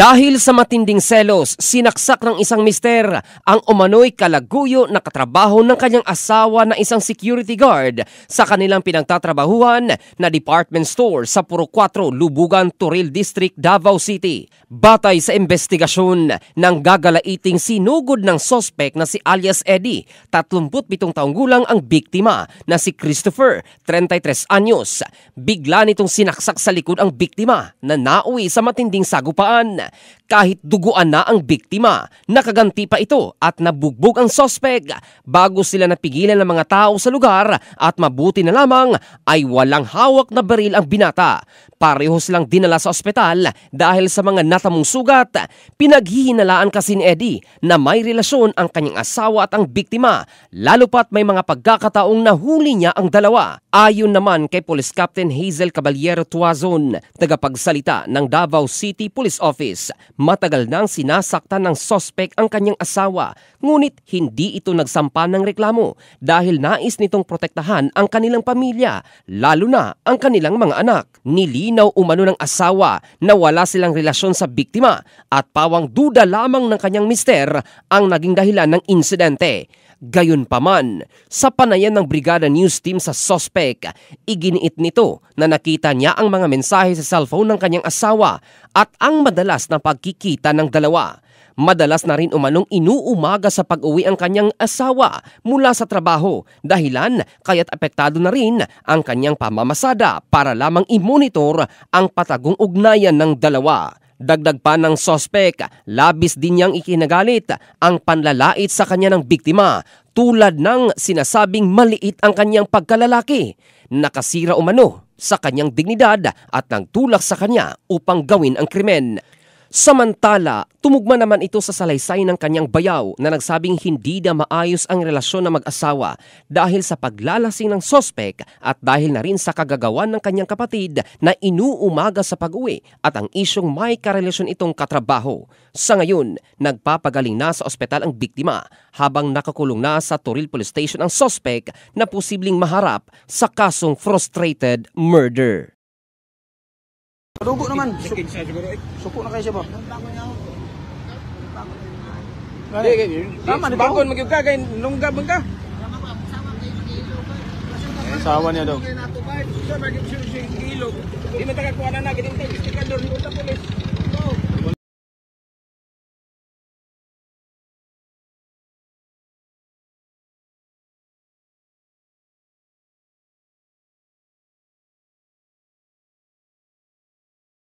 Dahil sa matinding selos, sinaksak ng isang mister ang umano'y kalaguyo na katrabaho ng kanyang asawa na isang security guard sa kanilang pinagtatrabahuhan na department store sa Puro 4, Lubugan, Turil District, Davao City. Batay sa investigasyon ng gagalaiting sinugod ng sospek na si alias Eddie, 37 taong gulang ang biktima na si Christopher, 33 anyos. Bigla nitong sinaksak sa likod ang biktima na nauwi sa matinding sagupaan. Kahit duguan na ang biktima, nakaganti pa ito at nabugbog ang sospek bago sila napigilan ng mga tao sa lugar at mabuti na lamang ay walang hawak na baril ang binata. Pareho silang dinala sa ospital dahil sa mga natamong sugat. Pinaghihinalaan kasi ni Eddie na may relasyon ang kanyang asawa at ang biktima, lalo pat may mga pagkakataong nahuli niya ang dalawa. Ayon naman kay Police Captain Hazel Caballero Tuazon, tagapagsalita ng Davao City Police Office, matagal nang sinasaktan ng sospek ang kanyang asawa, ngunit hindi ito nagsampa ng reklamo dahil nais nitong protektahan ang kanilang pamilya, lalo na ang kanilang mga anak. Nilinaw umano ng asawa na wala silang relasyon sa biktima at pawang duda lamang ng kanyang mister ang naging dahilan ng insidente. Gayunpaman, sa panayan ng Brigada News Team sa sospek, iginiit nito na nakita niya ang mga mensahe sa cellphone ng kanyang asawa at ang madalas na pagkikita ng dalawa. Madalas na rin umanong inuumaga sa pag-uwi ang kanyang asawa mula sa trabaho, dahilan kaya't apektado na rin ang kanyang pamamasada para lamang i-monitor ang patagong ugnayan ng dalawa. Dagdag pa ng sospek, labis din niyang ikinagalit ang panlalait sa kanya ng biktima tulad ng sinasabing maliit ang kanyang pagkalalaki. Nakasira umano sa kanyang dignidad at nagtulak sa kanya upang gawin ang krimen. Samantala, tumugma naman ito sa salaysay ng kanyang bayaw na nagsabing hindi na maayos ang relasyon ng mag-asawa dahil sa paglalasing ng sospek at dahil na rin sa kagagawan ng kanyang kapatid na inuumaga sa pag-uwi at ang isyong may karelasyon itong katrabaho. Sa ngayon, nagpapagaling na sa ospital ang biktima habang nakakulong na sa Turil Police Station ang sospek na posibleng maharap sa kasong frustrated murder. Dugo naman. Suko na kayo siya ba? Tama, bangon magyug ka kay lungga bang ka? Asawa niya daw. Sa magig ilog. Di man taga kuana na gid intay istikador ni uta pulis.